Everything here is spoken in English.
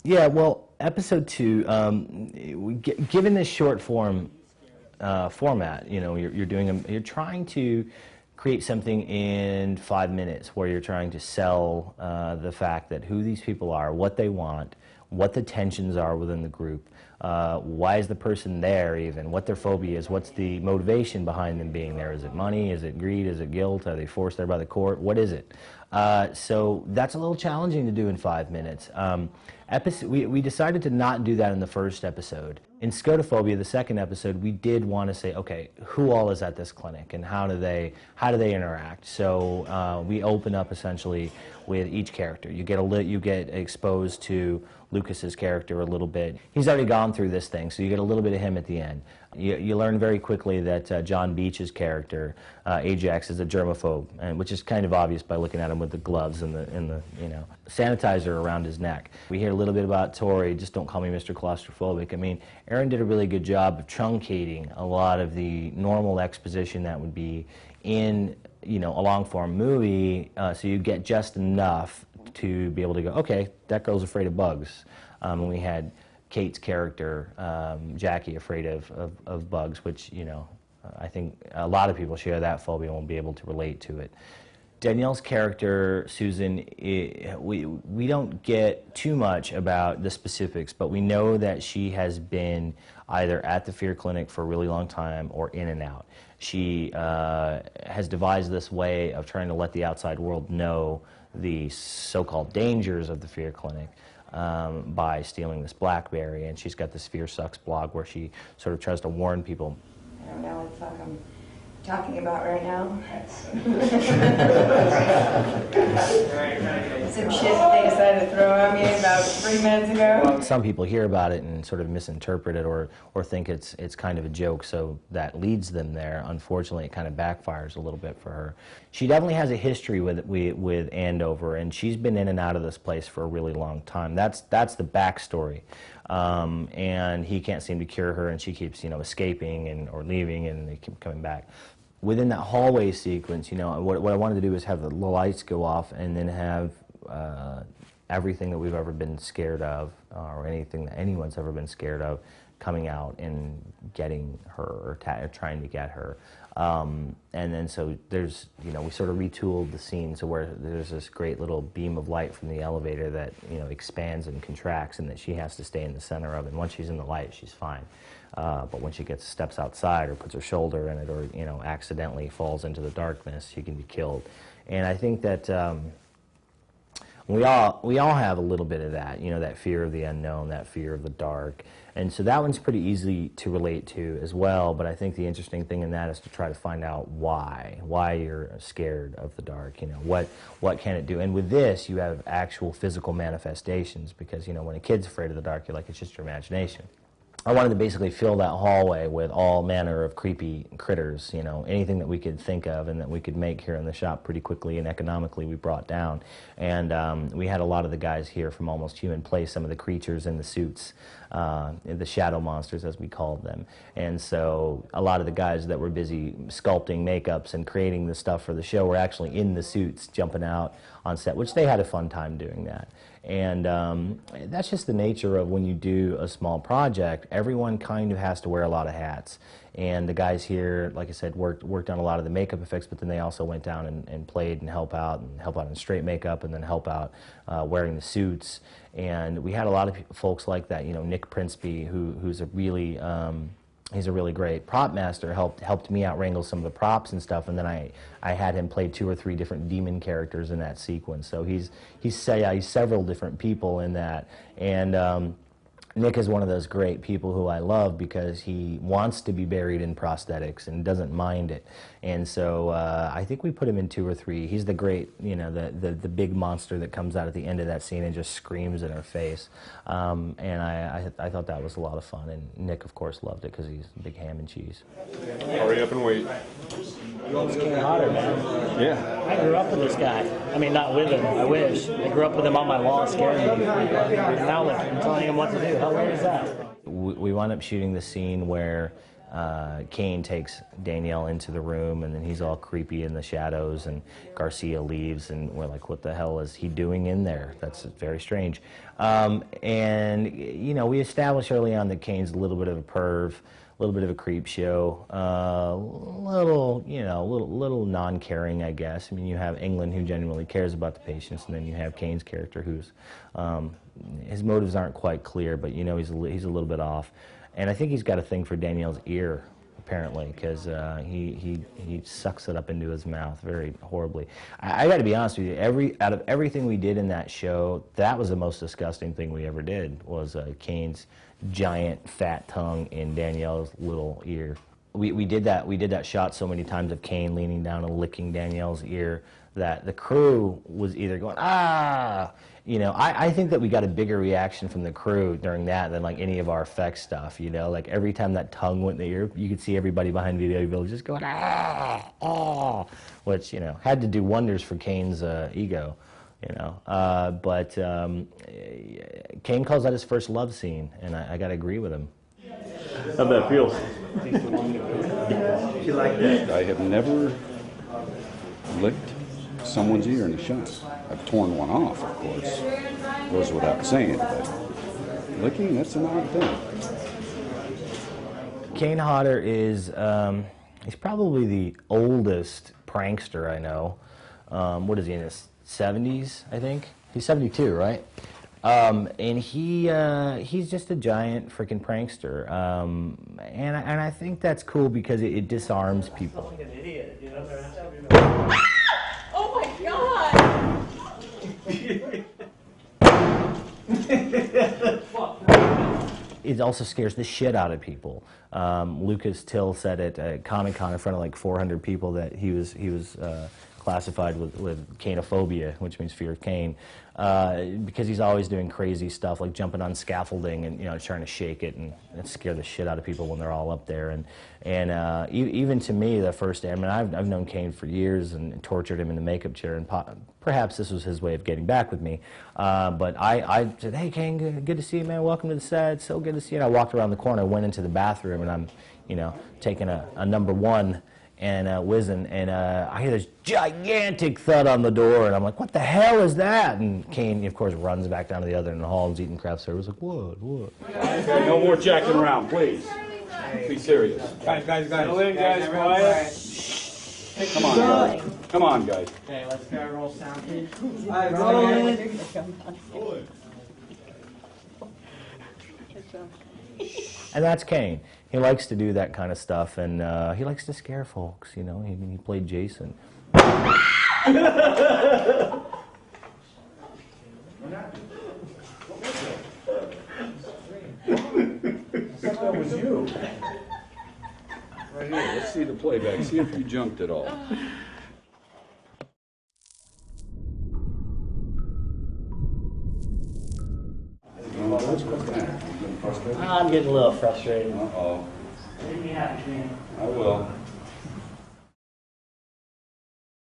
Yeah, well, episode 2, given this short form format, you're trying to create something in 5 minutes where you're trying to sell the fact that who these people are, what they want, what the tensions are within the group, why is the person there even, what their phobia is, what's the motivation behind them being there. Is it money, is it greed, is it guilt, are they forced there by the court, what is it? So that's a little challenging to do in 5 minutes. We decided to not do that in the first episode. In Scotophobia, the second episode, we did want to say, okay, who all is at this clinic and how do they interact? So we open up essentially with each character. You get exposed to Lucas's character a little bit. He's already gone through this thing, so you get a little bit of him at the end. You learn very quickly that John Beach's character, Ajax, is a germaphobe, which is kind of obvious by looking at him with the gloves and the sanitizer around his neck. We hear a little bit about Tori, just don't call me Mr. Claustrophobic. I mean, Aaron did a really good job of truncating a lot of the normal exposition that would be in a long-form movie, so you get just enough to be able to go, okay, that girl's afraid of bugs. And we had Kate's character, Jackie, afraid of bugs, which, I think a lot of people share that phobia and will be able to relate to it. Danielle's character, Susan, we don't get too much about the specifics, but we know that she has been either at the fear clinic for a really long time or in and out. She has devised this way of trying to let the outside world know the so-called dangers of the fear clinic by stealing this BlackBerry, and she's got this Fear Sucks blog where she sort of tries to warn people. I don't know what the fuck I'm talking about right now. Some shit they decided to throw at me about 3 minutes ago. Some people hear about it and sort of misinterpret it or think it's kind of a joke, so that leads them there. Unfortunately, it kind of backfires a little bit for her. She definitely has a history with Andover, and she's been in and out of this place for a really long time. That's the backstory. And he can't seem to cure her, and she keeps, escaping or leaving, and they keep coming back. Within that hallway sequence, what I wanted to do is have the lights go off and then have everything that we've ever been scared of, or anything that anyone's ever been scared of, coming out and getting her or trying to get her. And then so there's, we sort of retooled the scene so where there's this great little beam of light from the elevator that, expands and contracts and that she has to stay in the center of. And once she's in the light, she's fine. But when she steps outside or puts her shoulder in it or, accidentally falls into the darkness, she can be killed. And I think that we all have a little bit of that, that fear of the unknown, that fear of the dark. And so that one's pretty easy to relate to as well, but I think the interesting thing in that is to try to find out why you're scared of the dark, what can it do? And with this, you have actual physical manifestations because, when a kid's afraid of the dark, you're like, it's just your imagination. I wanted to basically fill that hallway with all manner of creepy critters, anything that we could think of and that we could make here in the shop pretty quickly and economically we brought down. And we had a lot of the guys here from Almost Human play some of the creatures in the suits, the shadow monsters as we called them. And so a lot of the guys that were busy sculpting makeups and creating the stuff for the show were actually in the suits jumping out on set, which they had a fun time doing that. And that's just the nature of when you do a small project. Everyone kind of has to wear a lot of hats. And the guys here, like I said, worked on a lot of the makeup effects, but then they also went down and played and help out in straight makeup and then help out wearing the suits. And we had a lot of folks like that. Nick Princeby, who's a really... he's a really great prop master, helped me out wrangle some of the props and stuff, and then I had him play 2 or 3 different demon characters in that sequence. So he's several different people in that, and Nick is one of those great people who I love because he wants to be buried in prosthetics and doesn't mind it. And so I think we put him in 2 or 3. He's the great, the big monster that comes out at the end of that scene and just screams in her face. And I thought that was a lot of fun. And Nick, of course, loved it because he's a big ham and cheese. Hurry up and wait. It's King Otter, man. Yeah. I grew up with this guy. I mean, not with him. I wish. I grew up with him on my wall, scaring me. Now look, I'm telling him what to do. How weird is that? We wound up shooting the scene where Cain takes Danielle into the room, and then he's all creepy in the shadows, and Garcia leaves, and we're like, what the hell is he doing in there? That's very strange. And, you know, we established early on that Cain's a little bit of a perv, a little bit of a creep show, little non-caring, I guess. I mean, you have England, who genuinely cares about the patients, and then you have Cain's character, who's his motives aren't quite clear, but you know he's a little bit off. And I think he's got a thing for Danielle's ear, apparently, because he sucks it up into his mouth very horribly. I got to be honest with you, out of everything we did in that show, that was the most disgusting thing we ever did, was Cain's giant fat tongue in Danielle's little ear. We did that shot so many times of Cain leaning down and licking Danielle's ear that the crew was either going, ah, you know, I think that we got a bigger reaction from the crew during that than like any of our effects stuff, you know, like every time that tongue went in the ear, you could see everybody behind Video Village just going, ah, ah, which, you know, had to do wonders for Cain's ego, you know, but Cain calls that his first love scene, and I got to agree with him. How'd that feel? You like that? I have never licked someone's ear in a shot. I've torn one off, of course. Goes without saying, but licking, that's an odd thing. Cain Hodder is, he's probably the oldest prankster I know. What is he, in his 70s, I think? He's 72, right? And he's just a giant freaking prankster. And I think that's cool because it disarms people. Like an idiot, you know? Oh my God! It also scares the shit out of people. Lucas Till said at Comic-Con in front of like 400 people that he was classified with Cainophobia, which means fear of Cain, because he's always doing crazy stuff like jumping on scaffolding and, you know, trying to shake it and scare the shit out of people when they're all up there. And even to me, the first day, I mean, I've known Cain for years and tortured him in the makeup chair, and perhaps this was his way of getting back with me. But I said, hey, Cain, good to see you, man. Welcome to the set. So good to see you. And I walked around the corner, went into the bathroom, and I'm, you know, taking a number one and whizzing, and I hear this gigantic thud on the door, and I'm like, what the hell is that? And Cain, of course, runs back down to the other end of the hall and is eating craft service. Like, what? Okay, no more jacking around, please. Be serious. Guys. Settle in, guys, quiet. Come on, guys. Come on, guys. Okay, let's go roll sound, please. And that's Cain. He likes to do that kind of stuff, and he likes to scare folks, you know. He played Jason. That was you. Right here, let's see the playback. See if you jumped at all. I'm getting a little frustrated. Uh-oh. Leave me happy, man. I will.